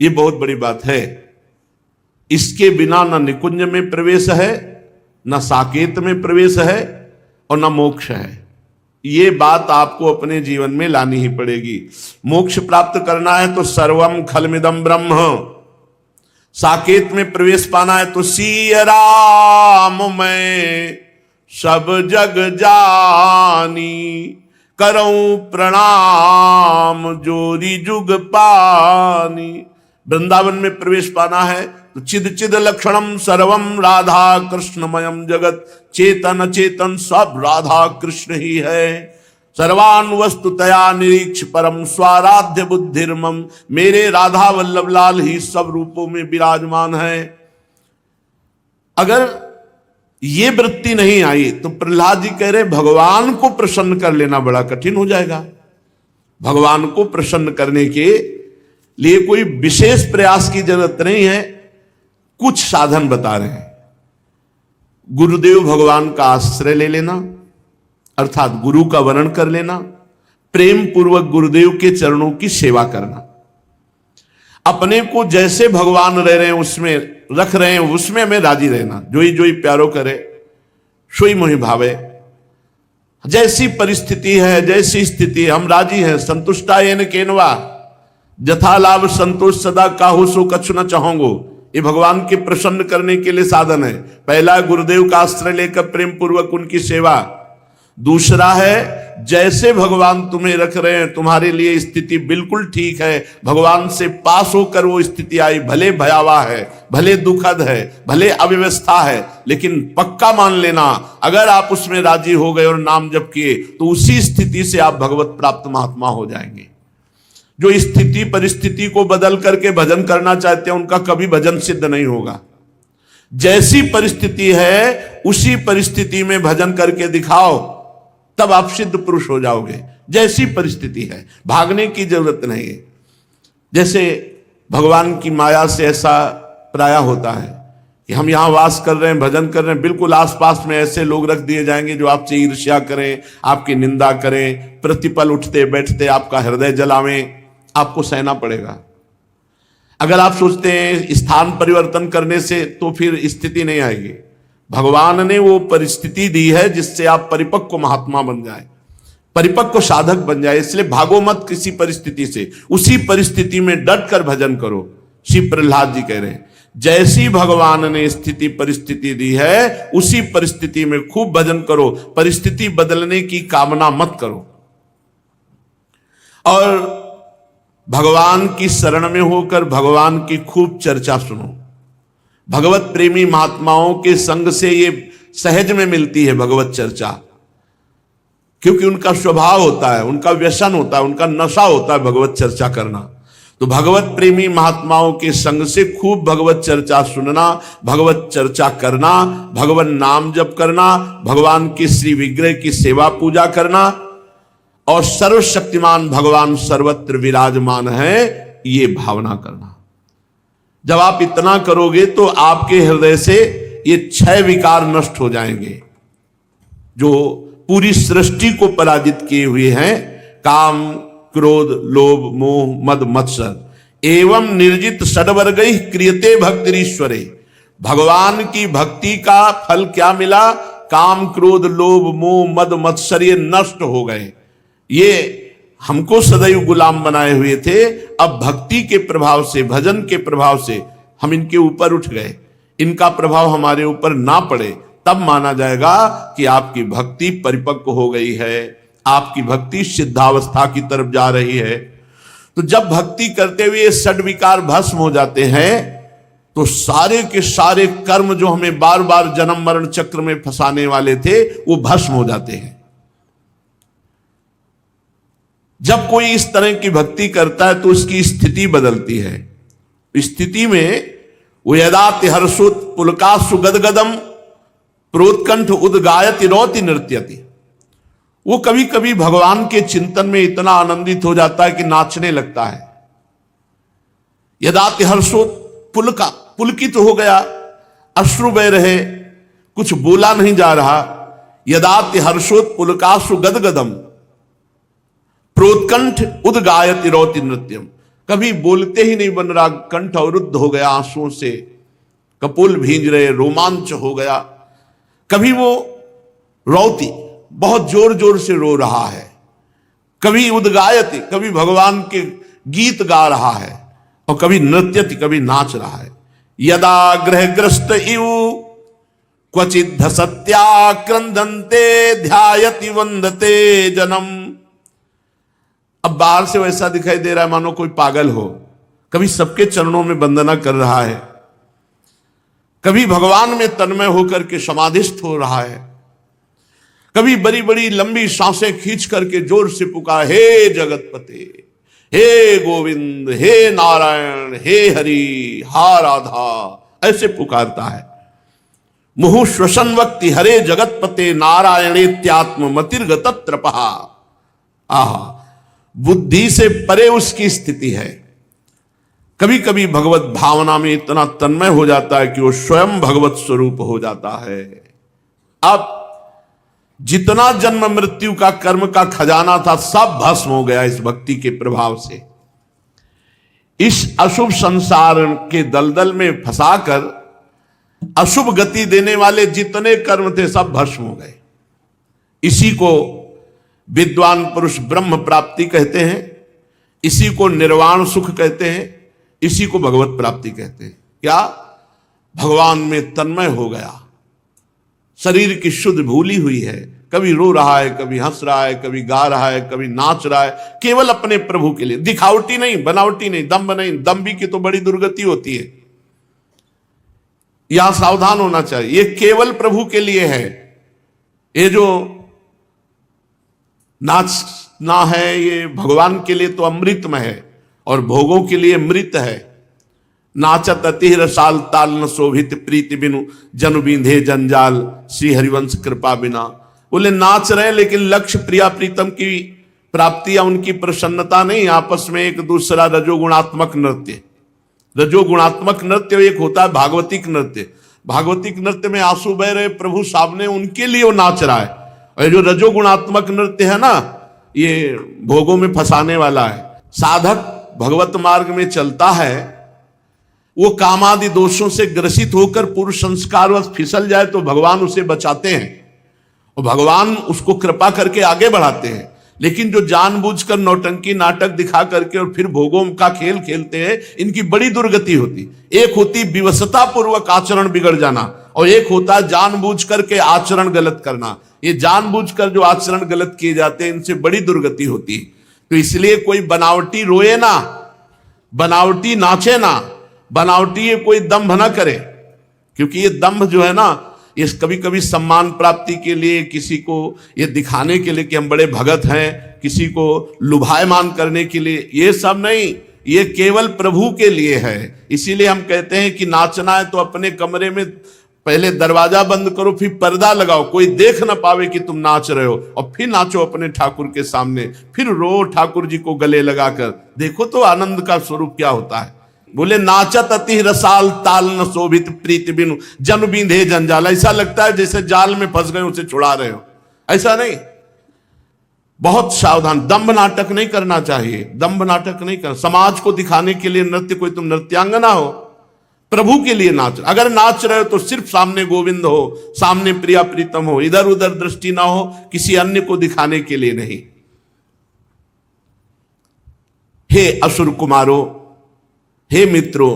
ये बहुत बड़ी बात है। इसके बिना न निकुंज में प्रवेश है, न साकेत में प्रवेश है और न मोक्ष है। ये बात आपको अपने जीवन में लानी ही पड़ेगी। मोक्ष प्राप्त करना है तो सर्वम खलमिदम ब्रह्म, साकेत में प्रवेश पाना है तो सिय राम मैं सब जग जानी, करऊं प्रणाम जोरी जुग पानी। वृंदावन में प्रवेश पाना है तो चिद चिद लक्षणम सर्वम राधा कृष्णमयम जगत, चेतन चेतन सब राधा कृष्ण ही है। सर्वान वस्तुतया निरीक्ष परम स्वाराध्य बुद्धिर्मम, मेरे राधा वल्लभ लाल ही सब रूपों में विराजमान है। अगर ये वृत्ति नहीं आई तो प्रहलाद जी कह रहे भगवान को प्रसन्न कर लेना बड़ा कठिन हो जाएगा। भगवान को प्रसन्न करने के लिए कोई विशेष प्रयास की जरूरत नहीं है, कुछ साधन बता रहे हैं। गुरुदेव भगवान का आश्रय ले लेना, अर्थात गुरु का वर्णन कर लेना, प्रेम पूर्वक गुरुदेव के चरणों की सेवा करना, अपने को जैसे भगवान रह रहे हैं उसमें रख रहे हैं उसमें हमें राजी रहना। जोई जोई प्यारो करे सोई मोहि भावे। जैसी परिस्थिति है, जैसी स्थिति हम राजी हैं। संतुष्टायेन केनवा जथा लाभ संतोष सदा काहू सो कछु न चाहोगो। ये भगवान के प्रसन्न करने के लिए साधन है। पहला गुरुदेव का आश्रय लेकर प्रेम पूर्वक उनकी सेवा। दूसरा है जैसे भगवान तुम्हें रख रहे हैं तुम्हारे लिए स्थिति बिल्कुल ठीक है, भगवान से पास होकर वो स्थिति आई, भले भयावह है, भले दुखद है, भले अव्यवस्था है, लेकिन पक्का मान लेना अगर आप उसमें राजी हो गए और नाम जप किए तो उसी स्थिति से आप भगवत प्राप्त महात्मा हो जाएंगे। जो स्थिति परिस्थिति को बदल करके भजन करना चाहते हैं उनका कभी भजन सिद्ध नहीं होगा। जैसी परिस्थिति है उसी परिस्थिति में भजन करके दिखाओ, तब आप सिद्ध पुरुष हो जाओगे। जैसी परिस्थिति है, भागने की जरूरत नहीं है। जैसे भगवान की माया से ऐसा प्रायः होता है कि हम यहां वास कर रहे हैं, भजन कर रहे हैं, बिल्कुल आसपास में ऐसे लोग रख दिए जाएंगे जो आपसे ईर्ष्या करें, आपकी निंदा करें, प्रतिपल उठते बैठते आपका हृदय जलावें। आपको सहना पड़ेगा। अगर आप सोचते हैं स्थान परिवर्तन करने से तो फिर स्थिति नहीं आएगी। भगवान ने वो परिस्थिति दी है जिससे आप परिपक्व महात्मा बन जाए, परिपक्व साधक बन जाए। इसलिए भागो मत किसी परिस्थिति से, उसी परिस्थिति में डट कर भजन करो। श्री प्रहलाद जी कह रहे हैं जैसी भगवान ने स्थिति परिस्थिति दी है उसी परिस्थिति में खूब भजन करो, परिस्थिति बदलने की कामना मत करो। और भगवान की शरण में होकर भगवान की खूब चर्चा सुनो। भगवत प्रेमी महात्माओं के संग से ये सहज में मिलती है भगवत चर्चा, क्योंकि उनका स्वभाव होता है, उनका व्यसन होता है, उनका नशा होता है भगवत चर्चा करना। तो भगवत प्रेमी महात्माओं के संग से खूब भगवत चर्चा सुनना, भगवत चर्चा करना, भगवान नाम जप करना, भगवान के श्री विग्रह की सेवा पूजा करना और सर्वशक्तिमान भगवान सर्वत्र विराजमान है, ये भावना करना। जब आप इतना करोगे तो आपके हृदय से ये 6 विकार नष्ट हो जाएंगे जो पूरी सृष्टि को पराजित किए हुए हैं। काम क्रोध लोभ मोह मद मत्सर एवं निर्जित षड्वर्ग क्रियते भक्तिरीश्वरे। भगवान की भक्ति का फल क्या मिला? काम क्रोध लोभ मोह मद मत्सर ये नष्ट हो गए। ये हमको सदैव गुलाम बनाए हुए थे, अब भक्ति के प्रभाव से, भजन के प्रभाव से हम इनके ऊपर उठ गए। इनका प्रभाव हमारे ऊपर ना पड़े तब माना जाएगा कि आपकी भक्ति परिपक्व हो गई है, आपकी भक्ति सिद्धावस्था की तरफ जा रही है। तो जब भक्ति करते हुए षड विकार भस्म हो जाते हैं तो सारे के सारे कर्म जो हमें बार बार जन्म मरण चक्र में फंसाने वाले थे वो भस्म हो जाते हैं। जब कोई इस तरह की भक्ति करता है तो उसकी स्थिति बदलती है। स्थिति में वो यदाति हर्षोत पुलकासु गदगदम प्रोत्कंठ उद्गायति रौति नृत्यति। वो कभी कभी भगवान के चिंतन में इतना आनंदित हो जाता है कि नाचने लगता है। यदाति हर्षोत पुलकित हो गया, अश्रु बह रहे, कुछ बोला नहीं जा रहा। यदाति हर्षोत पुलकासु गदगदम प्रोत्कंठ उद्गायति रौति नृत्यम। कभी बोलते ही नहीं बन रहा, कंठ अवरुद्ध हो गया आंसुओं से, कपोल भींज रहे, रोमांच हो गया। कभी वो रौती, बहुत जोर जोर से रो रहा है, कभी उद्गायति, कभी भगवान के गीत गा रहा है, और कभी नृत्यति, कभी नाच रहा है। यदा ग्रहग्रस्त इव क्वचित धसत्या क्रंदन्ते ध्यायति वंदते जनम। अब बाहर से वैसा दिखाई दे रहा है मानो कोई पागल हो, कभी सबके चरणों में वंदना कर रहा है, कभी भगवान में तन्मय होकर के समाधिस्थ हो रहा है, कभी बड़ी बड़ी लंबी सांसें खींच करके जोर से पुकार, हे जगतपते, हे गोविंद, हे नारायण, हे हरि, हा राधा, ऐसे पुकारता है। मुहु श्वसन वक्ति हरे जगतपते नारायणेत्यात्म मतिर्गतत्रपहा। आहा, बुद्धि से परे उसकी स्थिति है। कभी कभी भगवत भावना में इतना तन्मय हो जाता है कि वो स्वयं भगवत स्वरूप हो जाता है। अब जितना जन्म मृत्यु का कर्म का खजाना था सब भस्म हो गया इस भक्ति के प्रभाव से। इस अशुभ संसार के दलदल में फंसाकर अशुभ गति देने वाले जितने कर्म थे सब भस्म हो गए। इसी को विद्वान पुरुष ब्रह्म प्राप्ति कहते हैं, इसी को निर्वाण सुख कहते हैं, इसी को भगवत प्राप्ति कहते हैं। क्या? भगवान में तन्मय हो गया, शरीर की शुद्ध भूली हुई है, कभी रो रहा है, कभी हंस रहा है, कभी गा रहा है, कभी नाच रहा है, केवल अपने प्रभु के लिए। दिखावटी नहीं, बनावटी नहीं, दम्भ नहीं। दम्भी की तो बड़ी दुर्गति होती है, यहां सावधान होना चाहिए। ये केवल प्रभु के लिए है। ये जो नाचना है ये भगवान के लिए तो अमृतमय है और भोगों के लिए मृत है। नाचत अति रसाल ताल न शोभित प्रीति बिनु जनु बींधे जंजाल श्री हरिवंश कृपा बिना। बोले नाच रहे लेकिन लक्ष्य प्रिया प्रीतम की प्राप्ति या उनकी प्रसन्नता नहीं, आपस में एक दूसरा रजोगुणात्मक नृत्य। रजोगुणात्मक नृत्य एक होता है भागवतिक नृत्य। भागवतिक नृत्य में आंसू बह रहे, प्रभु सामने, उनके लिए वो नाच रहा है। और जो रजोगुणात्मक नृत्य है ना, ये भोगों में फंसाने वाला है। साधक भगवत मार्ग में चलता है, वो कामादि दोषों से ग्रसित होकर पूर्व संस्कारवश फिसल जाए तो भगवान उसे बचाते हैं और भगवान उसको कृपा करके आगे बढ़ाते हैं। लेकिन जो जानबूझकर नौटंकी नाटक दिखा करके और फिर भोगों का खेल खेलते हैं, इनकी बड़ी दुर्गति होती। एक होती विवशता पूर्वक आचरण बिगड़ जाना और एक होता है जानबूझ करके आचरण गलत करना। ये जानबूझकर जो आचरण गलत किए जाते हैं, इनसे बड़ी दुर्गति होती है। तो इसलिए कोई बनावटी रोए ना, बनावटी नाचे ना, बनावटी ये कोई दंभ ना करे। क्योंकि ये दंभ जो है ना, ये कभी कभी सम्मान प्राप्ति के लिए, किसी को ये दिखाने के लिए कि हम बड़े भगत हैं, किसी को लुभायमान करने के लिए, ये सब नहीं, ये केवल प्रभु के लिए है। इसीलिए हम कहते हैं कि नाचना है तो अपने कमरे में पहले दरवाजा बंद करो, फिर पर्दा लगाओ, कोई देख ना पावे कि तुम नाच रहे हो, और फिर नाचो अपने ठाकुर के सामने, फिर रो ठाकुर जी को गले लगाकर। देखो तो आनंद का स्वरूप क्या होता है। बोले नाचत अति रसाल ताल न शोभित प्रीति बिनु जन बींधे जंजाल। ऐसा लगता है जैसे जाल में फंस गए उसे छुड़ा रहे हो, ऐसा नहीं। बहुत सावधान, दंभ नाटक नहीं करना चाहिए, दंभ नाटक नहीं करना। समाज को दिखाने के लिए नृत्य, कोई तुम नृत्यांगना हो, प्रभु के लिए नाच। अगर नाच रहे हो तो सिर्फ सामने गोविंद हो, सामने प्रिया प्रीतम हो, इधर उधर दृष्टि ना हो, किसी अन्य को दिखाने के लिए नहीं। हे असुर कुमारो, हे मित्रों,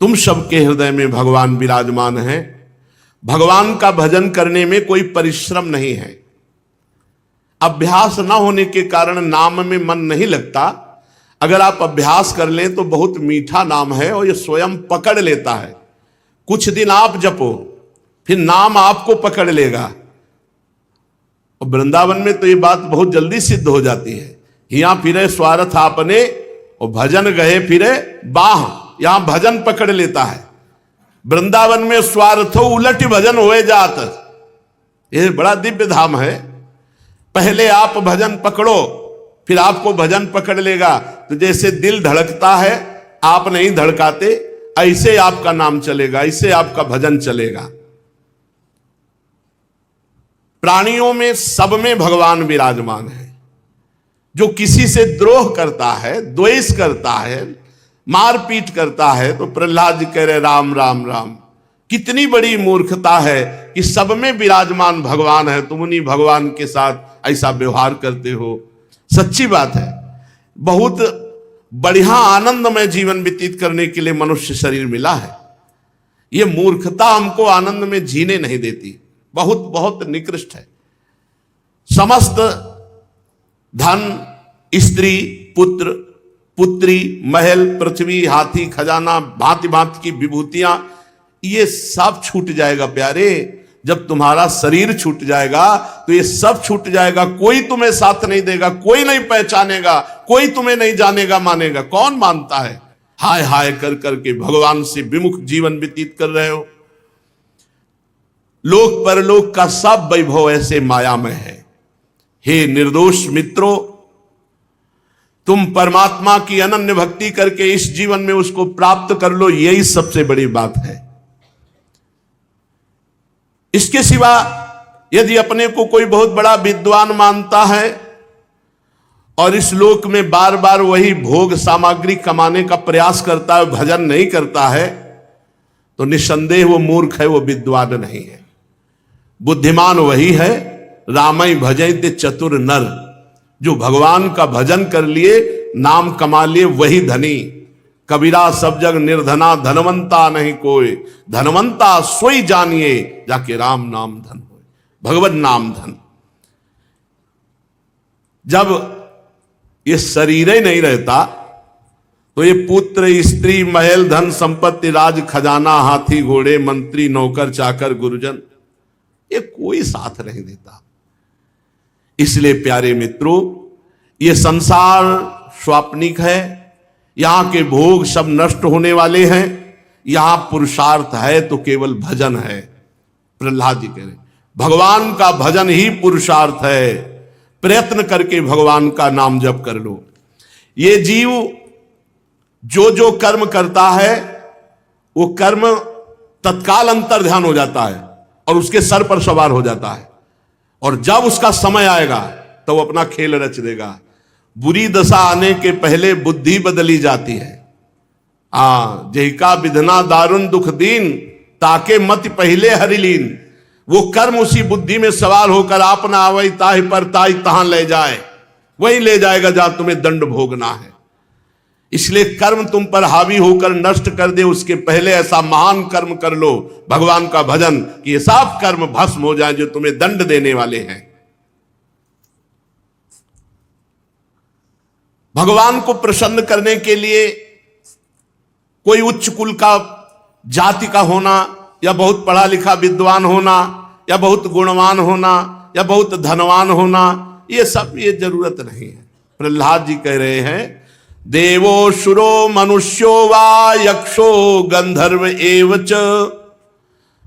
तुम सबके हृदय में भगवान विराजमान हैं। भगवान का भजन करने में कोई परिश्रम नहीं है। अभ्यास ना होने के कारण नाम में मन नहीं लगता। अगर आप अभ्यास कर लें तो बहुत मीठा नाम है और ये स्वयं पकड़ लेता है। कुछ दिन आप जपो, फिर नाम आपको पकड़ लेगा। और वृंदावन में तो ये बात बहुत जल्दी सिद्ध हो जाती है। यहां फिरे स्वार्थ आपने और भजन गए फिरे बाह, यहां भजन पकड़ लेता है। वृंदावन में स्वार्थो उलट भजन होए जात। यह बड़ा दिव्य धाम है। पहले आप भजन पकड़ो, फिर आपको भजन पकड़ लेगा। तो जैसे दिल धड़कता है, आप नहीं धड़काते, ऐसे आपका नाम चलेगा, ऐसे आपका भजन चलेगा। प्राणियों में सब में भगवान विराजमान है। जो किसी से द्रोह करता है, द्वेष करता है, मारपीट करता है, तो प्रहलाद जी कह रहे राम राम राम। कितनी बड़ी मूर्खता है कि सब में विराजमान भगवान है, तुम उन्हीं भगवान के साथ ऐसा व्यवहार करते हो। सच्ची बात है, बहुत बढ़िया आनंदमय जीवन व्यतीत करने के लिए मनुष्य शरीर मिला है। यह मूर्खता हमको आनंद में जीने नहीं देती, बहुत बहुत निकृष्ट है। समस्त धन, स्त्री, पुत्र, पुत्री, महल, पृथ्वी, हाथी, खजाना, भांति भांति की विभूतियां, ये सब छूट जाएगा प्यारे। जब तुम्हारा शरीर छूट जाएगा तो ये सब छूट जाएगा। कोई तुम्हें साथ नहीं देगा, कोई नहीं पहचानेगा, कोई तुम्हें नहीं जानेगा मानेगा। कौन मानता है? हाय हाय कर करके भगवान से विमुख जीवन व्यतीत कर रहे हो। लोक परलोक का सब वैभव ऐसे मायामय है। हे निर्दोष मित्रों, तुम परमात्मा की अनन्य भक्ति करके इस जीवन में उसको प्राप्त कर लो, यही सबसे बड़ी बात है। इसके सिवा यदि अपने को कोई बहुत बड़ा विद्वान मानता है और इस लोक में बार बार वही भोग सामग्री कमाने का प्रयास करता है, भजन नहीं करता है, तो निस्संदेह वो मूर्ख है, वो विद्वान नहीं है। बुद्धिमान वही है, रामई भजते चतुर नर, जो भगवान का भजन कर लिए, नाम कमा लिए, वही धनी। कबीरा सब जग निर्धना, धनवंता नहीं कोई, धनवंता सोई जानिए, जाके राम नाम धन हो, भगवत नाम धन। जब ये शरीर ही नहीं रहता तो ये पुत्र, स्त्री, महल, धन, संपत्ति, राज, खजाना, हाथी, घोड़े, मंत्री, नौकर, चाकर, गुरुजन, ये कोई साथ नहीं देता। इसलिए प्यारे मित्रों, ये संसार स्वाप्निक है, यहां के भोग सब नष्ट होने वाले हैं। यहां पुरुषार्थ है तो केवल भजन है। प्रहलाद जी कह रहे भगवान का भजन ही पुरुषार्थ है। प्रयत्न करके भगवान का नाम जप कर लो। ये जीव जो जो कर्म करता है वो कर्म तत्काल अंतर ध्यान हो जाता है और उसके सर पर सवार हो जाता है, और जब उसका समय आएगा तो वो अपना खेल रच देगा। बुरी दशा आने के पहले बुद्धि बदली जाती है। जहिका विधना दारुण दुख दीन, ताके मत पहले हरिलीन। वो कर्म उसी बुद्धि में सवार होकर आप ना आवई ताहि पर ताहि तहां ले जाए, वही ले जाएगा जहां तुम्हें दंड भोगना है। इसलिए कर्म तुम पर हावी होकर नष्ट कर दे, उसके पहले ऐसा महान कर्म कर लो, भगवान का भजन, कि ये सब कर्म भस्म हो जाए जो तुम्हें दंड देने वाले हैं। भगवान को प्रसन्न करने के लिए कोई उच्च कुल का, जाति का होना, या बहुत पढ़ा लिखा विद्वान होना, या बहुत गुणवान होना, या बहुत धनवान होना, ये सब ये जरूरत नहीं है। प्रहलाद जी कह रहे हैं देवो शुरो मनुष्यो वा यक्षो गंधर्व एवच,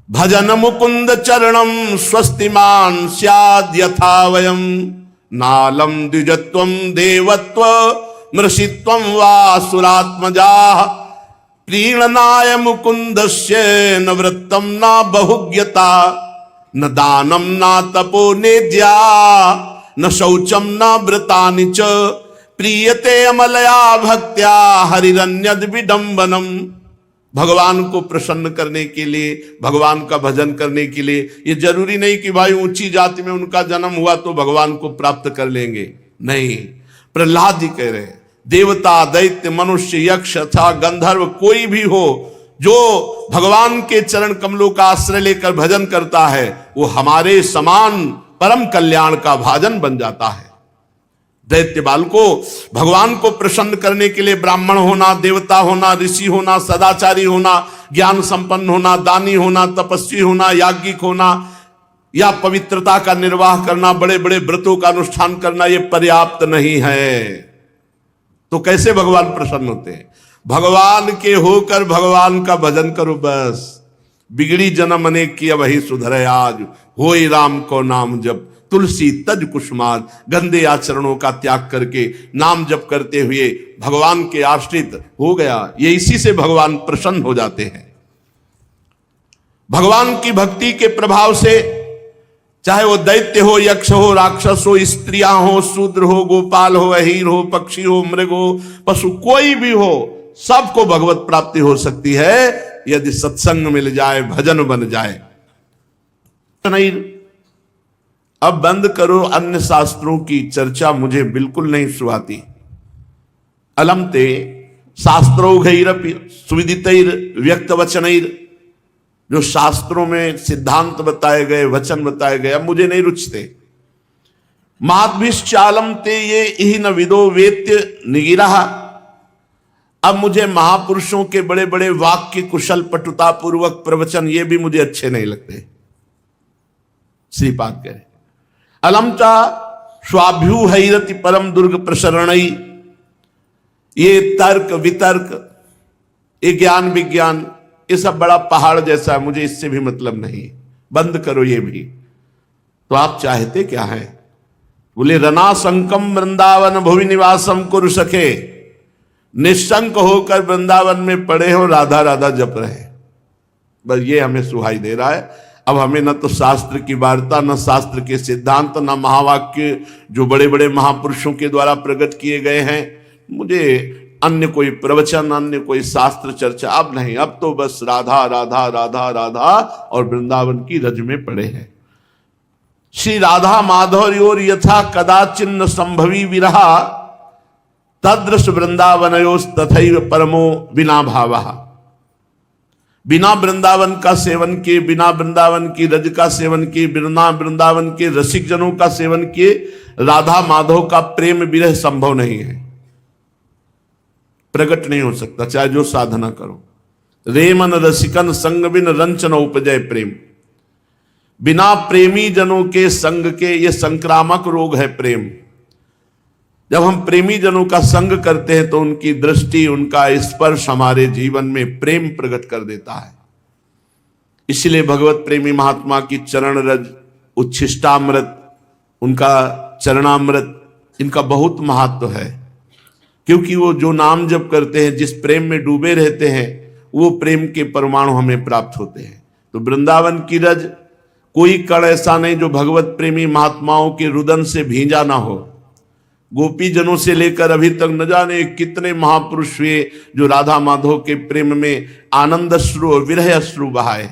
भजन मुकुंद चरणम स्वस्तिमान स्याद् यथा वयम, नालम द्विजत्वम देवत्व मृषित्वम वा सुरात्मजा, प्रीणनाय मुकुंदस्य न वृत्तम न बहुज्ञता, न दानम न तपो नेद्या, न शौचम न व्रतानि च, प्रीयते अमलया भक्त्या हरिरन्यद विडंबनम। भगवान को प्रसन्न करने के लिए, भगवान का भजन करने के लिए, ये जरूरी नहीं कि भाई ऊंची जाति में उनका जन्म हुआ तो भगवान को प्राप्त कर लेंगे। नहीं, प्रहलाद जी कह रहे हैं देवता, दैत्य, मनुष्य, यक्ष अथवा गंधर्व, कोई भी हो जो भगवान के चरण कमलों का आश्रय लेकर भजन करता है, वो हमारे समान परम कल्याण का भाजन बन जाता है। दैत्य बाल को भगवान को प्रसन्न करने के लिए ब्राह्मण होना, देवता होना, ऋषि होना, सदाचारी होना, ज्ञान संपन्न होना, दानी होना, तपस्वी होना, याज्ञिक होना, या पवित्रता का निर्वाह करना, बड़े बड़े व्रतों का अनुष्ठान करना, ये पर्याप्त नहीं है। तो कैसे भगवान प्रसन्न होते हैं? भगवान के होकर भगवान का भजन करो बस। बिगड़ी जन्म अनेक किया वही सुधरे आज, होई राम को नाम जप, तुलसी तज कुसुमाज। गंदे आचरणों का त्याग करके नाम जप करते हुए भगवान के आश्रित हो गया, ये इसी से भगवान प्रसन्न हो जाते हैं। भगवान की भक्ति के प्रभाव से चाहे वो दैत्य हो, यक्ष हो, राक्षस हो, स्त्रियां हो, शूद्र हो, गोपाल हो, अहीर हो, पक्षी हो, मृग हो, पशु, कोई भी हो, सबको भगवत प्राप्ति हो सकती है यदि सत्संग मिल जाए, भजन बन जाए। नहीं, अब बंद करो अन्य शास्त्रों की चर्चा, मुझे बिल्कुल नहीं सुहाती। अलम ते शास्त्रौघैरपि सुविदितैर व्यक्त वचनैर, जो शास्त्रों में सिद्धांत बताए गए, वचन बताए गए, अब मुझे नहीं रुचते। महाद्भिश्चालम ते ये ही न विदो वेत्य निगिरा, अब मुझे महापुरुषों के बड़े बड़े वाक्य, कुशल पटुता पूर्वक प्रवचन, ये भी मुझे अच्छे नहीं लगते। श्रीपाद कहे अलम चा स्वाभ्यू हैरति परम दुर्ग प्रसरणई, ये तर्क वितर्क, ये ज्ञान विज्ञान, ये सब बड़ा पहाड़ जैसा है, मुझे इससे भी मतलब नहीं, बंद करो ये भी। तो आप चाहते क्या है? बोले रना संकम वृंदावन भुवि निवासम कुरु सके, निशंक होकर वृंदावन में पड़े हो, राधा राधा जप रहे, बस ये हमें सुहाई दे रहा है। अब हमें न तो शास्त्र की वार्ता, न शास्त्र के सिद्धांत, न महावाक्य जो बड़े बड़े महापुरुषों के द्वारा प्रकट किए गए हैं, मुझे अन्य कोई प्रवचन, अन्य कोई शास्त्र चर्चा अब नहीं। अब तो बस राधा राधा राधा राधा और वृंदावन की रज में पड़े हैं। श्री राधा माधव यथा कदाचिन्न संभवी विरहा, तदृश वृंदावनयोस तथैव परमो बिना भावा। बिना वृंदावन का सेवन किए, बिना वृंदावन की रज का सेवन किए, बिना वृंदावन के रसिक जनों का सेवन किए, राधा माधव का प्रेम विरह संभव नहीं है, प्रकट नहीं हो सकता, चाहे जो साधना करो। रेमन रसिकन संग बिन रंचन उपजय प्रेम, बिना प्रेमी जनों के संग के, ये संक्रामक रोग है प्रेम। जब हम प्रेमी जनों का संग करते हैं तो उनकी दृष्टि, उनका स्पर्श हमारे जीवन में प्रेम प्रकट कर देता है। इसलिए भगवत प्रेमी महात्मा की चरण रज, उच्छिष्टामृत, उनका चरणामृत, इनका बहुत महत्व है, क्योंकि वो जो नाम जप करते हैं, जिस प्रेम में डूबे रहते हैं, वो प्रेम के परमाणु हमें प्राप्त होते हैं। तो वृंदावन की रज, कोई कण ऐसा नहीं जो भगवत प्रेमी महात्माओं के रुदन से भींजा ना हो। गोपी जनों से लेकर अभी तक न जाने कितने महापुरुष हुए जो राधा माधव के प्रेम में आनंद अश्रु और विरह अश्रु बहाए।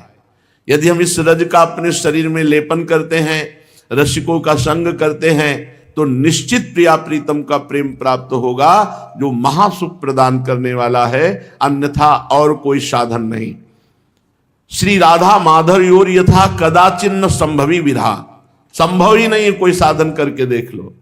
यदि हम इस रज का अपने शरीर में लेपन करते हैं, रसिकों का संग करते हैं, तो निश्चित प्रिया प्रीतम का प्रेम प्राप्त होगा, जो महासुख प्रदान करने वाला है, अन्यथा और कोई साधन नहीं। श्री राधा माधव योर यथा कदाचिन्न संभवी विधा, संभव ही नहीं, कोई साधन करके देख लो।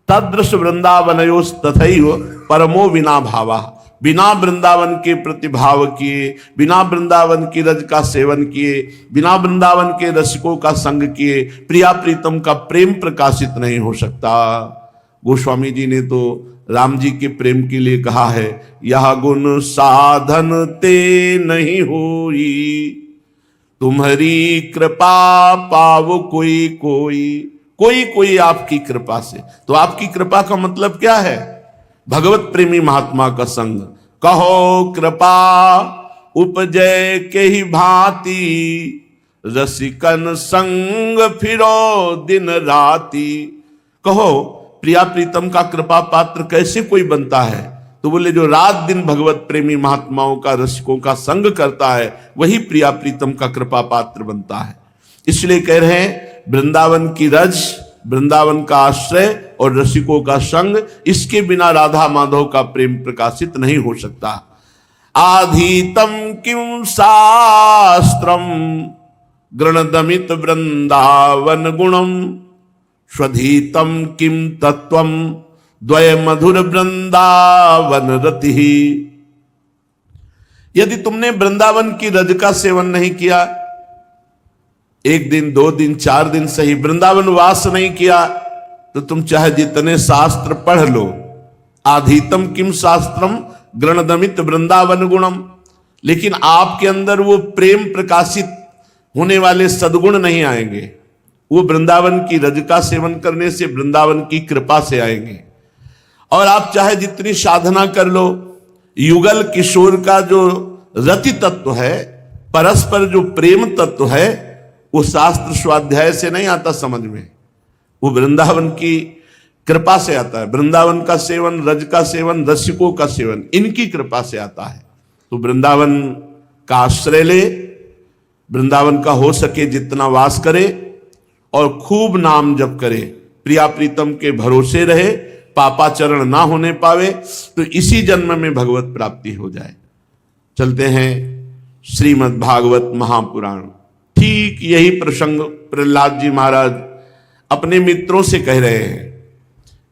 तदृश वृंदावनयोस तथैव परमो विना भावा, बिना वृंदावन के प्रतिभाव किए, बिना वृंदावन की रज का सेवन किए, बिना वृंदावन के रसिकों का संग किए, प्रिया प्रीतम का प्रेम प्रकाशित नहीं हो सकता। गोस्वामी जी ने तो राम जी के प्रेम के लिए कहा है, यह गुण साधन ते नहीं होई, तुम्हारी कृपा पाव कोई कोई, कोई कोई आपकी कृपा से। तो आपकी कृपा का मतलब क्या है? भगवत प्रेमी महात्मा का संग। कहो कृपा उपजय के ही भांति, रसिकन संग फिरो दिन राति। कहो प्रिया प्रीतम का कृपा पात्र कैसे कोई बनता है? तो बोले जो रात दिन भगवत प्रेमी महात्माओं का, रसिकों का संग करता है, वही प्रिया प्रीतम का कृपा पात्र बनता है। इसलिए कह रहे हैं वृंदावन की रज, वृंदावन का आश्रय और रसिकों का संग, इसके बिना राधा माधव का प्रेम प्रकाशित नहीं हो सकता। आधीतम किम शास्त्रम गृणदमित वृंदावन गुणम, स्वधीतम किम तत्वम द्वय मधुर वृंदावन रति। यदि तुमने वृंदावन की रज का सेवन नहीं किया, एक दिन, 2 दिन, 4 दिन सही, वृंदावन वास नहीं किया, तो तुम चाहे जितने शास्त्र पढ़ लो, आधीतम किम शास्त्रम गृणदमित वृंदावन गुणम, लेकिन आपके अंदर वो प्रेम प्रकाशित होने वाले सद्गुण नहीं आएंगे। वो वृंदावन की रज का सेवन करने से, वृंदावन की कृपा से आएंगे। और आप चाहे जितनी साधना कर लो, युगल किशोर का जो रति तत्व है, परस्पर जो प्रेम तत्व है, वो शास्त्र स्वाध्याय से नहीं आता समझ में, वो वृंदावन की कृपा से आता है। वृंदावन का सेवन, रज का सेवन, रसिकों का सेवन इनकी कृपा से आता है। तो वृंदावन का आश्रय ले, वृंदावन का हो सके जितना वास करे और खूब नाम जप करे, प्रिया प्रीतम के भरोसे रहे, पापाचरण ना होने पावे, तो इसी जन्म में भगवत प्राप्ति हो जाए। चलते हैं श्रीमद् भागवत महापुराण। ठीक यही प्रसंग प्रहलाद जी महाराज अपने मित्रों से कह रहे हैं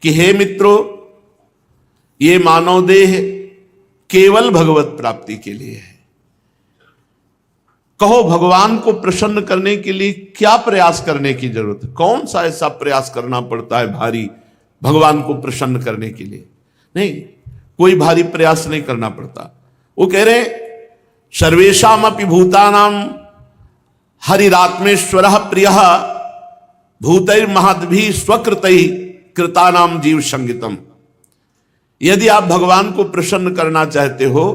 कि हे मित्रों, ये मानव देह केवल भगवत प्राप्ति के लिए है। कहो भगवान को प्रसन्न करने के लिए क्या प्रयास करने की जरूरत है? कौन सा ऐसा प्रयास करना पड़ता है भारी भगवान को प्रसन्न करने के लिए? नहीं, कोई भारी प्रयास नहीं करना पड़ता। वो कह रहे सर्वेशाम अपि भूतानाम हरिरात्मेश्वर प्रिय भूतैर महद्भि स्वकृतै कृतानाम जीव संगीतम। यदि आप भगवान को प्रसन्न करना चाहते हो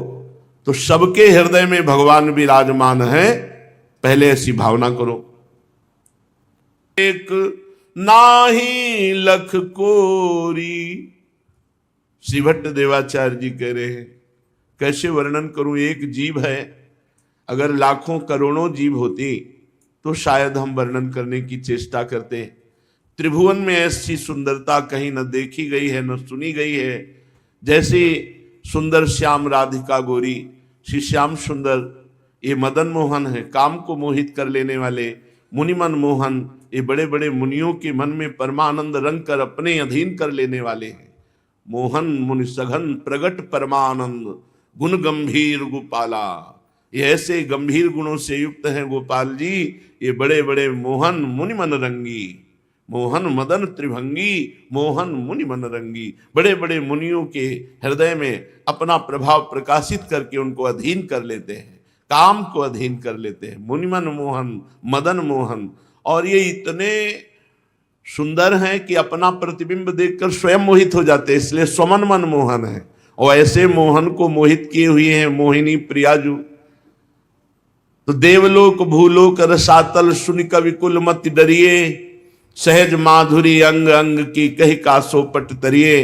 तो सबके हृदय में भगवान विराजमान है, पहले ऐसी भावना करो। एक नाही लख कोरी, श्री भट्ट देवाचार्य जी कह रहे हैं, कैसे वर्णन करूं? एक जीव है, अगर लाखों करोड़ों जीव होती तो शायद हम वर्णन करने की चेष्टा करते। त्रिभुवन में ऐसी सुंदरता कहीं न देखी गई है न सुनी गई है। जैसे सुंदर श्याम राधिका गौरी, श्री श्याम सुंदर ये मदन मोहन है, काम को मोहित कर लेने वाले मुनिमन मोहन, ये बड़े बड़े मुनियों के मन में परमानंद रंग कर अपने अधीन कर लेने वाले हैं। मोहन मुनि सघन प्रगट परमानंद गुण गंभीर गोपाला, ये ऐसे गंभीर गुणों से युक्त हैं गोपाल जी, ये बड़े बड़े मोहन मुनि मन रंगी, मोहन मदन त्रिभंगी, मोहन मुनि मन रंगी, बड़े बड़े मुनियों के हृदय में अपना प्रभाव प्रकाशित करके उनको अधीन कर लेते हैं, काम को अधीन कर लेते हैं। मुनिमन मोहन, मदन मोहन, और ये इतने सुंदर हैं कि अपना प्रतिबिंब देखकर स्वयं मोहित हो जाते हैं, इसलिए स्वमन मन मोहन है। और ऐसे मोहन को मोहित किए हुए हैं मोहिनी प्रियाजू। तो देवलोक भूलोक रसातल सुनि कवि कुल मत डरिए, सहज माधुरी अंग अंग की कही का सोपट तरिए।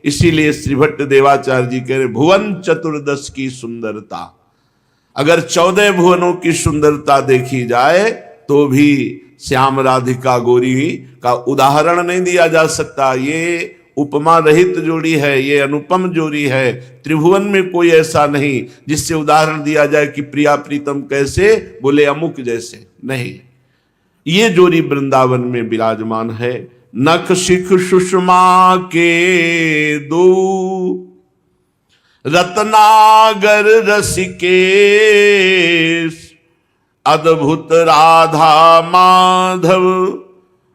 इसीलिए श्री भट्ट देवाचार्य जी कह रहे भुवन चतुर्दश की सुंदरता, अगर 14 भुवनों की सुंदरता देखी जाए तो भी श्याम राधिका गौरी का उदाहरण नहीं दिया जा सकता। ये उपमा रहित जोड़ी है, ये अनुपम जोड़ी है। त्रिभुवन में कोई ऐसा नहीं जिससे उदाहरण दिया जाए कि प्रिया प्रीतम कैसे, बोले अमुक जैसे, नहीं। ये जोड़ी वृंदावन में विराजमान है। नख शिख सुषमा के दो रत्नागर रसिकेश, अद्भुत राधा माधव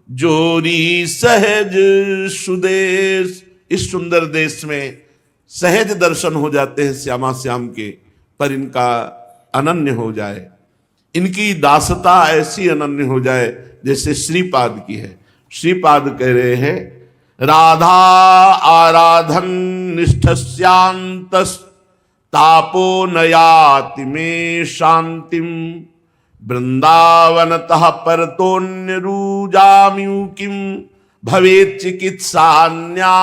जोरी सहज सुदेश। इस सुंदर देश में सहज दर्शन हो जाते हैं श्यामा श्याम के, पर इनका अनन्य हो जाए, इनकी दासता ऐसी अनन्य हो जाए जैसे श्रीपाद की है। श्रीपाद कह रहे हैं राधा आराधन निष्ठस्यांतस तापो नयाति में शांतिम, वृंदावनतः परतोन्य रूजाम्यू किम भवेत् चिकित्सान्या।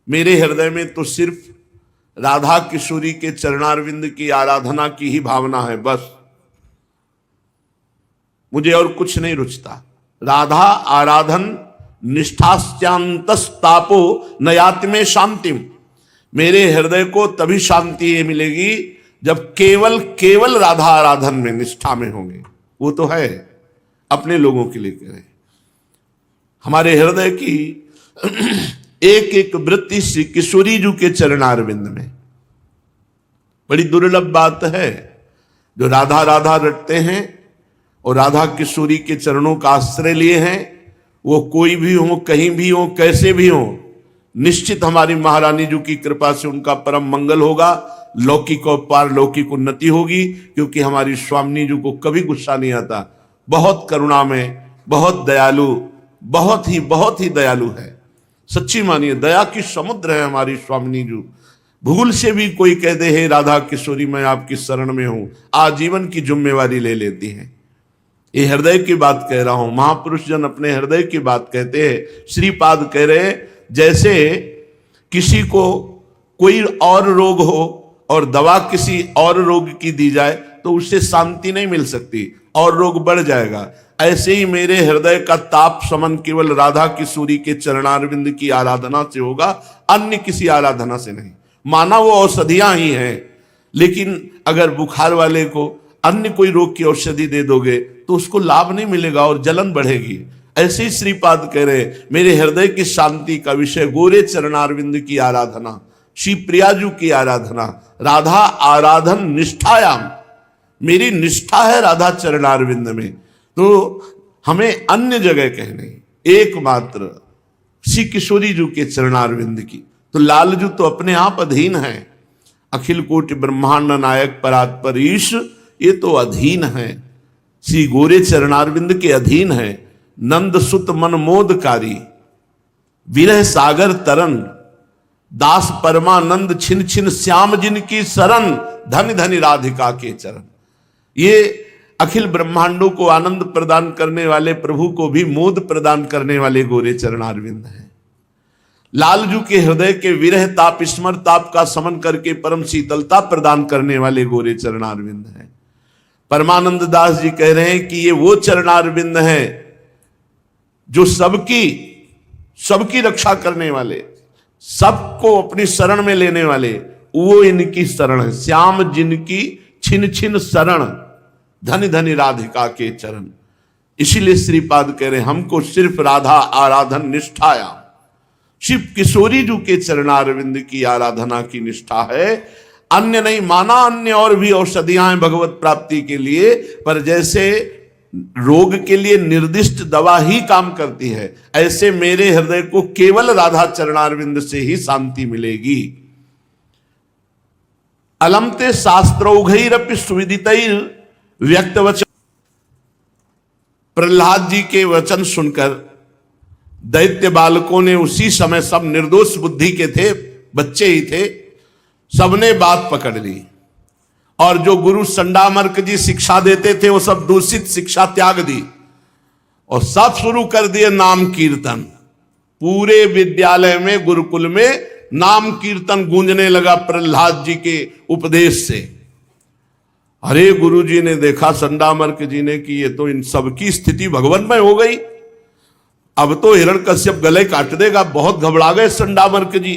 मेरे हृदय में तो सिर्फ राधा किशोरी के चरणारविंद की आराधना की ही भावना है, बस मुझे और कुछ नहीं रुचता। राधा आराधन निष्ठास्यांतस्तापो नयाति में शांतिम, मेरे हृदय को तभी शांति ये मिलेगी जब केवल केवल राधा आराधन में निष्ठा में होंगे। वो तो है अपने लोगों के लिए करें। हमारे हृदय की एक एक वृत्ति श्री किशोरी जी के चरणारविंद में। बड़ी दुर्लभ बात है जो राधा राधा रटते हैं और राधा किशोरी के चरणों का आश्रय लिए हैं, वो कोई भी हो, कहीं भी हो, कैसे भी हो, निश्चित हमारी महारानी जी की कृपा से उनका परम मंगल होगा, लौकिक और पारलौकिक उन्नति होगी। क्योंकि हमारी स्वामिनी जी को कभी गुस्सा नहीं आता, बहुत करुणा में, बहुत दयालु, बहुत ही दयालु है। सच्ची मानिए, दया की समुद्र है हमारी स्वामिनी जी। भूल से भी कोई कह दे हे राधा किशोरी मैं आपकी शरण में हूं, आजीवन की जिम्मेवारी ले लेती हैं। ये हृदय की बात कह रहा हूं, महापुरुष जन अपने हृदय की बात कहते हैं। श्रीपाद कह रहे जैसे किसी को कोई और रोग हो और दवा किसी और रोग की दी जाए तो उससे शांति नहीं मिल सकती और रोग बढ़ जाएगा, ऐसे ही मेरे हृदय का ताप शमन केवल राधा किशोरी के चरणारविंद की आराधना से होगा, अन्य किसी आराधना से नहीं। माना वो औषधियां ही हैं, लेकिन अगर बुखार वाले को अन्य कोई रोग की औषधि दे दोगे तो उसको लाभ नहीं मिलेगा और जलन बढ़ेगी। ऐसे ही श्रीपाद कह रहे मेरे हृदय की शांति का विषय गोरे चरणारविंद की आराधना, श्री प्रियाजू की आराधना, राधा आराधन निष्ठायाम, मेरी निष्ठा है राधा चरणारविंद में। तो हमें अन्य जगह कहने, एकमात्र श्री किशोरी जू के चरणारविंद की। तो लालजू तो अपने आप अधीन है, अखिल कोटि ब्रह्मांड नायक परात्पर ईश, ये तो अधीन है, श्री गोरे चरणारविंद के अधीन है। नंद सुत मन मोदकारी, विरह सागर तरन, दास परमानंद छिन छिन श्याम जिनकी शरण, धन धनि राधिका के चरण। ये अखिल ब्रह्मांडों को आनंद प्रदान करने वाले, प्रभु को भी मोद प्रदान करने वाले गोरे चरणारविंद हैं। लालजू के हृदय के विरह ताप स्मर ताप का समन करके परम शीतलता प्रदान करने वाले गोरे चरणारविंद हैं। परमानंद दास जी कह रहे हैं कि ये वो चरणारविंद हैं जो सबकी रक्षा करने वाले, सबको अपनी शरण में लेने वाले, वो इनकी शरण है। श्याम जिनकी छिन छिन शरण, धनि धनि राधिका के चरण। इसीलिए श्रीपाद कह रहे हमको सिर्फ राधा आराधन निष्ठाया, शिव किशोरी जू के चरणारविंद की आराधना की निष्ठा है, अन्य नहीं। माना अन्य और भी औषधियां हैं भगवत प्राप्ति के लिए, पर जैसे रोग के लिए निर्दिष्ट दवा ही काम करती है, ऐसे मेरे हृदय को केवल राधा चरणारविंद से ही शांति मिलेगी। अलमते शास्त्रौघैरपि सुविदितैर व्यक्त वचन। प्रहलाद जी के वचन सुनकर दैत्य बालकों ने उसी समय, सब निर्दोष बुद्धि के थे, बच्चे ही थे, सबने बात पकड़ ली और जो गुरु संडामर्क जी शिक्षा देते थे वो सब दूषित शिक्षा त्याग दी और सब शुरू कर दिए नाम कीर्तन। पूरे विद्यालय में, गुरुकुल में नाम कीर्तन गूंजने लगा प्रहलाद जी के उपदेश से। अरे गुरु जी ने देखा, संडामर्क जी ने, कि ये तो इन सबकी स्थिति भगवन्मय हो गई, अब तो हिरण्यकश्यप गले काट देगा। बहुत घबरा गए संडामर्क जी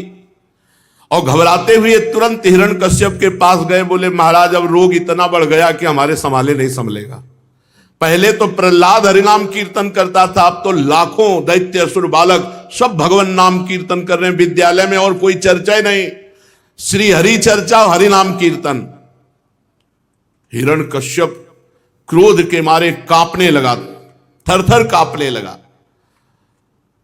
और घबराते हुए तुरंत हिरण्यकश्यप के पास गए, बोले महाराज अब रोग इतना बढ़ गया कि हमारे संभाले नहीं संभलेगा। पहले तो प्रहलाद हरिनाम कीर्तन करता था, अब तो लाखों दैत्य असुर बालक सब भगवान नाम कीर्तन कर रहे हैं विद्यालय में, और कोई चर्चा ही नहीं, श्री हरि चर्चा, हरिनाम कीर्तन। हिरण्यकश्यप क्रोध के मारे कांपने लगा, थर थर कांपने लगा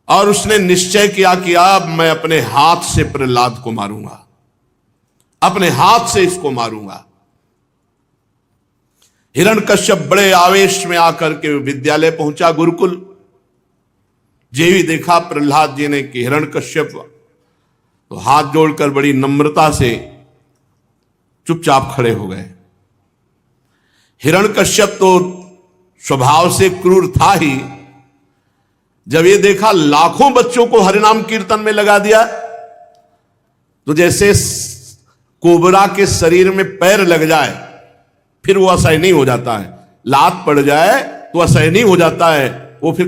और उसने निश्चय किया कि अब मैं अपने हाथ से प्रहलाद को मारूंगा, अपने हाथ से इसको मारूंगा। हिरण्यकश्यप बड़े आवेश में आकर के विद्यालय पहुंचा, गुरुकुल। जे भी देखा प्रहलाद जी ने कि हिरण्यकश्यप, तो हाथ जोड़कर बड़ी नम्रता से चुपचाप खड़े हो गए। हिरण्यकश्यप तो स्वभाव से क्रूर था ही, जब ये देखा लाखों बच्चों को हरिनाम कीर्तन में लगा दिया, तो जैसे कोबरा के शरीर में पैर लग जाए फिर वो असहनीय हो जाता है, लात पड़ जाए तो असहनीय हो जाता है, वो फिर